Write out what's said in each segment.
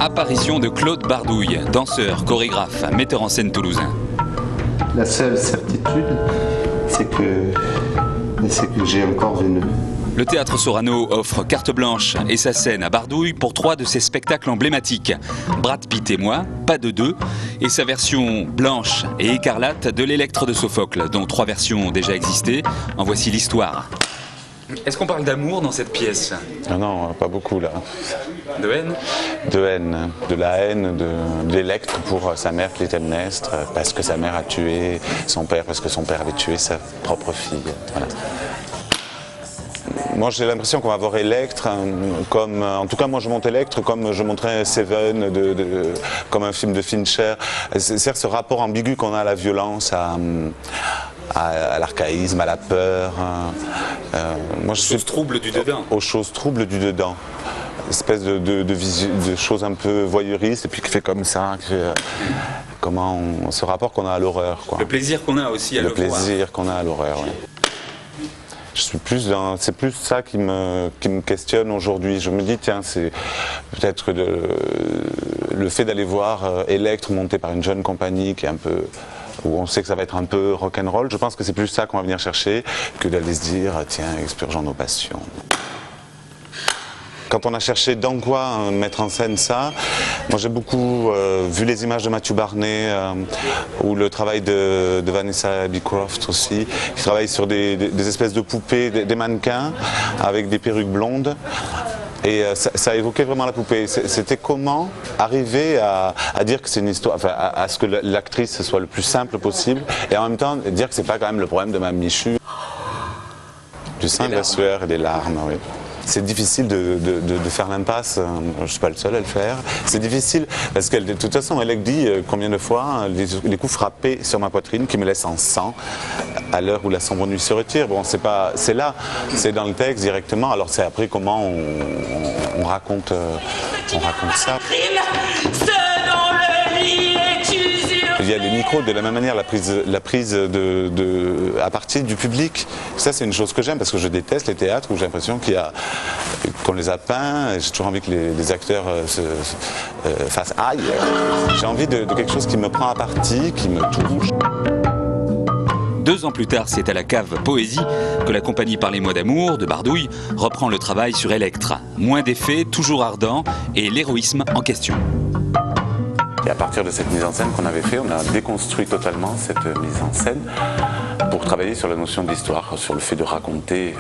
Apparition de Claude Bardouille, danseur, chorégraphe, metteur en scène toulousain. La seule certitude, c'est que j'ai encore vu. Le théâtre Sorano offre carte blanche et sa scène à Bardouille pour 3 de ses spectacles emblématiques. Brad Pitt et moi, pas de 2, et sa version blanche et écarlate de l'Électre de Sophocle, dont 3 versions ont déjà existé. En voici l'histoire. Est-ce qu'on parle d'amour dans cette pièce? Ah non, pas beaucoup là. De haine? De haine, de la haine de l'Électre pour sa mère Clytemnestre, parce que sa mère a tué son père, parce que son père avait tué sa propre fille. Voilà. Moi j'ai l'impression qu'on va voir Électre comme, en tout cas moi je monte Électre comme je montrais Seven, comme un film de Fincher. C'est-à-dire ce rapport ambigu qu'on a à la violence, à l'archaïsme, à la peur. Moi, je choses troubles du dedans. Aux choses troubles du dedans. Espèce de choses un peu voyeuristes et puis qui fait comme ça, ce rapport qu'on a à l'horreur. Le plaisir qu'on a aussi à le voir. Le plaisir qu'on a à l'horreur, oui. C'est plus ça qui me questionne aujourd'hui. Je me dis, tiens, c'est peut-être le fait d'aller voir Électre monté par une jeune compagnie qui est un peu, où on sait que ça va être un peu rock'n'roll. Je pense que c'est plus ça qu'on va venir chercher que d'aller se dire, tiens, expurgeons nos passions. Quand on a cherché dans quoi mettre en scène ça, moi j'ai beaucoup vu les images de Matthew Barney ou le travail de Vanessa Beecroft aussi, qui travaille sur des espèces de poupées, des mannequins avec des perruques blondes. Et ça évoquait vraiment la poupée. C'était comment arriver à dire que c'est une histoire, enfin à ce que l'actrice soit le plus simple possible, et en même temps dire que c'est pas quand même le problème de ma Michu. Du sang, de la sueur et des larmes, oui. C'est difficile de faire l'impasse, je ne suis pas le seul à le faire. C'est difficile parce que de toute façon, elle dit combien de fois les coups frappés sur ma poitrine qui me laissent en sang à l'heure où la sombre nuit se retire. Bon, c'est là, c'est dans le texte directement. Alors c'est après comment on raconte ça. Il y a les micros, de la même manière, la prise à partir du public. Ça, c'est une chose que j'aime parce que je déteste les théâtres où j'ai l'impression qu'on les a peints. J'ai toujours envie que les acteurs fassent aïe. J'ai envie de quelque chose qui me prend à partie, qui me touche. 2 ans plus tard, c'est à la cave Poésie que la compagnie Parlez-moi d'amour de Bardouille reprend le travail sur Électre. Moins d'effets, toujours ardent et l'héroïsme en question. Et à partir de cette mise en scène qu'on avait fait, on a déconstruit totalement cette mise en scène pour travailler sur la notion d'histoire, sur le fait de raconter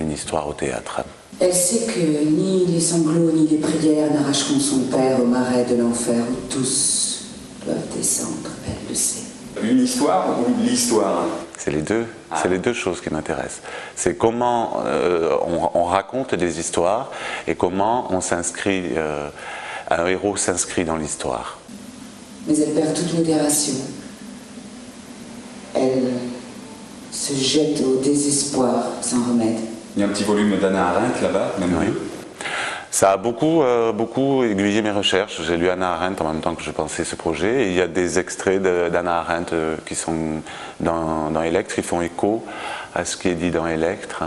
une histoire au théâtre. Elle sait que ni les sanglots ni les prières n'arracheront son père au marais de l'enfer où tous doivent descendre, elle le sait. Une histoire ou l'histoire? C'est les deux. C'est les deux choses qui m'intéressent. C'est comment on raconte des histoires et comment on s'inscrit, un héros s'inscrit dans l'histoire. Mais elle perd toute modération. Elle se jette au désespoir sans remède. Il y a un petit volume d'Hannah Arendt là-bas, même oui. Ça a beaucoup aiguillé mes recherches. J'ai lu Hannah Arendt en même temps que je pensais ce projet. Et il y a des extraits d'Hannah Arendt qui sont dans Électre, qui font écho à ce qui est dit dans Électre.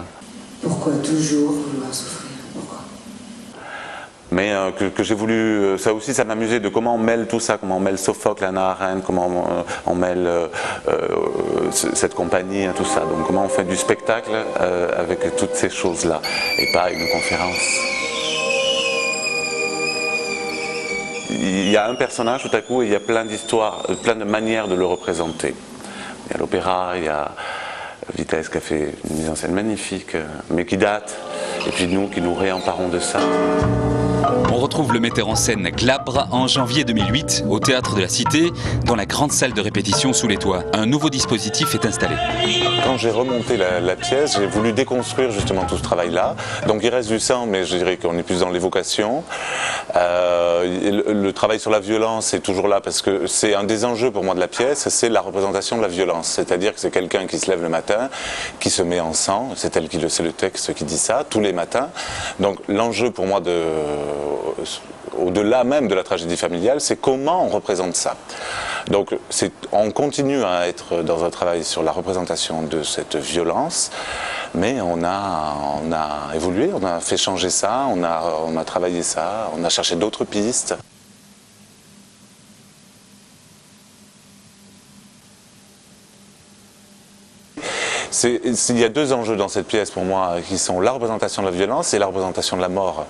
Pourquoi toujours vouloir souffrir? Mais que j'ai voulu, ça aussi ça m'amusait de comment on mêle tout ça, comment on mêle Sophocle, Hannah Arendt, comment on mêle cette compagnie, tout ça. Donc comment on fait du spectacle avec toutes ces choses-là et pas une conférence. Il y a un personnage tout à coup et il y a plein d'histoires, plein de manières de le représenter. Il y a l'opéra, il y a Vitesse qui a fait une mise en scène magnifique, mais qui date, et puis nous qui nous réemparons de ça. On retrouve le metteur en scène Glabre en janvier 2008 au Théâtre de la Cité, dans la grande salle de répétition sous les toits. Un nouveau dispositif est installé. Quand j'ai remonté la pièce, j'ai voulu déconstruire justement tout ce travail-là. Donc il reste du sang, mais je dirais qu'on est plus dans l'évocation. Le travail sur la violence est toujours là parce que c'est un des enjeux pour moi de la pièce, c'est la représentation de la violence. C'est-à-dire que c'est quelqu'un qui se lève le matin, qui se met en sang, c'est le texte qui dit ça, tous les matins. Donc l'enjeu pour moi au-delà même de la tragédie familiale, c'est comment on représente ça. Donc on continue à être dans un travail sur la représentation de cette violence, mais on a évolué, on a fait changer ça, on a travaillé ça, on a cherché d'autres pistes. Il y a deux enjeux dans cette pièce pour moi, qui sont la représentation de la violence et la représentation de la mort.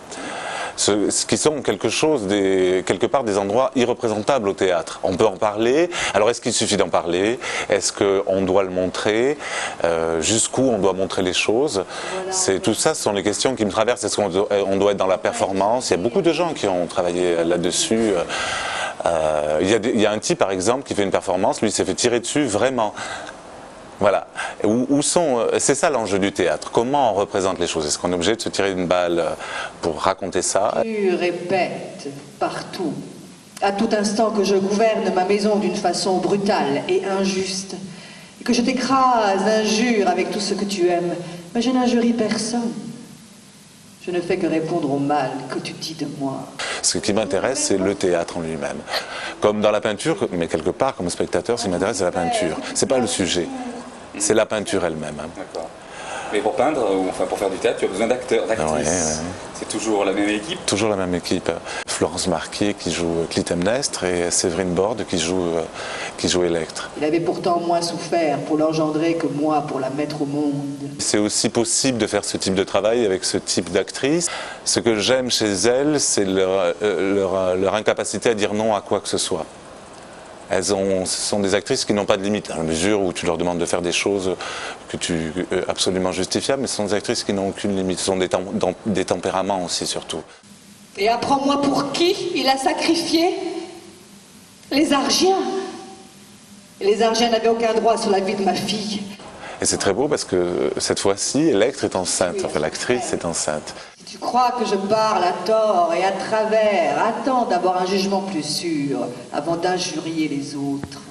Ce qui sont quelque part des endroits irreprésentables au théâtre. On peut en parler, alors est-ce qu'il suffit d'en parler? Est-ce qu'on doit le montrer? Jusqu'où on doit montrer les choses? Tout ça, ce sont les questions qui me traversent. Est-ce qu'on doit être dans la performance? Il y a beaucoup de gens qui ont travaillé là-dessus. Il y a un type par exemple qui fait une performance, lui il s'est fait tirer dessus vraiment. Voilà. C'est ça l'enjeu du théâtre. Comment on représente les choses? Est-ce qu'on est obligé de se tirer une balle pour raconter ça? Tu répètes partout, à tout instant, que je gouverne ma maison d'une façon brutale et injuste, et que je t'écrase, injure avec tout ce que tu aimes. Mais je n'injurie personne. Je ne fais que répondre au mal que tu dis de moi. Ce qui m'intéresse, c'est le théâtre en lui-même. Comme dans la peinture, mais quelque part, comme spectateur, ce qui m'intéresse, c'est la peinture. C'est pas le sujet. C'est la peinture elle-même. D'accord. Mais pour peindre, ou enfin pour faire du théâtre, tu as besoin d'acteurs, d'actrices. Ouais. C'est toujours la même équipe? Toujours la même équipe. Florence Marquier qui joue Clytemnestre et Séverine Borde qui joue Électre. Il avait pourtant moins souffert pour l'engendrer que moi pour la mettre au monde. C'est aussi possible de faire ce type de travail avec ce type d'actrice. Ce que j'aime chez elles, c'est leur incapacité à dire non à quoi que ce soit. Ce sont des actrices qui n'ont pas de limite, dans la mesure où tu leur demandes de faire des choses absolument justifiables, mais ce sont des actrices qui n'ont aucune limite. Ce sont des tempéraments aussi, surtout. Et apprends-moi pour qui il a sacrifié les Argiens. Et les Argiens n'avaient aucun droit sur la vie de ma fille. Et c'est très beau parce que cette fois-ci, Électre est enceinte, enfin l'actrice est enceinte. Si tu crois que je parle à tort et à travers, attends d'avoir un jugement plus sûr avant d'injurier les autres.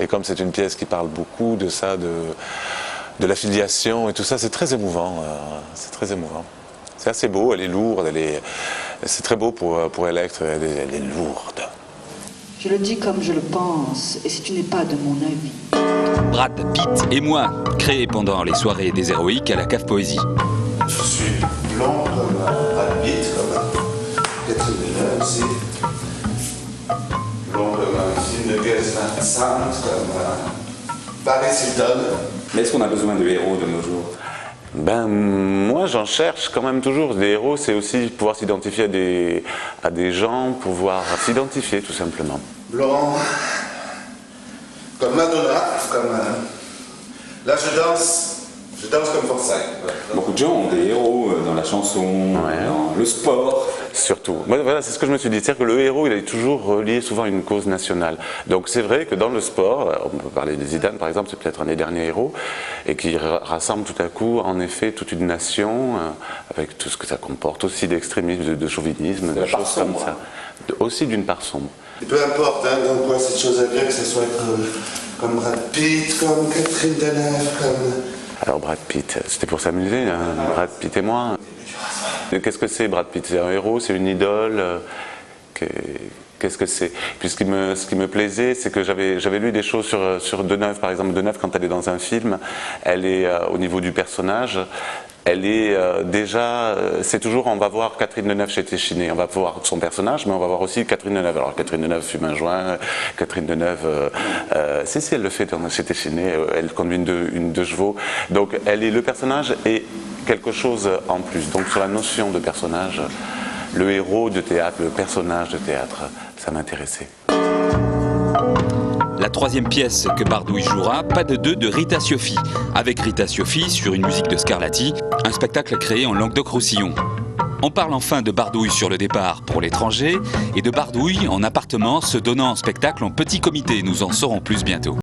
Et comme c'est une pièce qui parle beaucoup de ça, de la filiation et tout ça, c'est très émouvant. C'est très émouvant. C'est assez beau, elle est lourde, c'est très beau pour Électre, elle est lourde. Je le dis comme je le pense, et si tu n'es pas de mon avis. Brad Pitt et moi, créé pendant les soirées des héroïques à la Cave Poésie. Je suis blanc comme Brad Pitt, comme Catherine Deneuve aussi. Blanc comme un film de Gus Van Sant, comme Paris Hilton. Mais est-ce qu'on a besoin de héros de nos jours? Moi j'en cherche quand même toujours. Des héros, c'est aussi pouvoir s'identifier à des gens, pouvoir s'identifier tout simplement. Blanc, comme Madonna, comme... Là je danse comme Forsyth. Beaucoup de gens ont des héros dans la chanson, dans le sport. Surtout. Voilà, c'est ce que je me suis dit. C'est-à-dire que le héros, il est toujours relié souvent à une cause nationale. Donc c'est vrai que dans le sport, on peut parler de Zidane par exemple, c'est peut-être un des derniers héros, et qui rassemble tout à coup, en effet, toute une nation, avec tout ce que ça comporte, aussi d'extrémisme, de chauvinisme, de choses comme ça. Aussi d'une part sombre. Peu importe dans quoi cette chose est vraie, que ce soit comme Brad Pitt, comme Catherine Deneuve, comme... Alors Brad Pitt, c'était pour s'amuser, hein, Brad Pitt et moi. Qu'est-ce que c'est Brad Pitt? C'est un héros, c'est une idole? Qu'est-ce que c'est? Puis ce qui me plaisait, c'est que j'avais lu des choses sur Deneuve, par exemple. Deneuve, quand elle est dans un film, elle est au niveau du personnage, elle est déjà, c'est toujours, on va voir Catherine Deneuve chez Téchiné, on va voir son personnage, mais on va voir aussi Catherine Deneuve. Alors Catherine Deneuve fume un joint, Catherine Deneuve, si elle le fait chez Téchiné, elle conduit une deux chevaux, donc elle est le personnage et quelque chose en plus. Donc sur la notion de personnage, le héros de théâtre, le personnage de théâtre, ça m'intéressait. La troisième pièce que Bardouille jouera, Pas de deux de Rita Sioffi. Avec Rita Sioffi sur une musique de Scarlatti, un spectacle créé en Languedoc-Roussillon. On parle enfin de Bardouille sur le départ pour l'étranger et de Bardouille en appartement se donnant en spectacle en petit comité. Nous en saurons plus bientôt.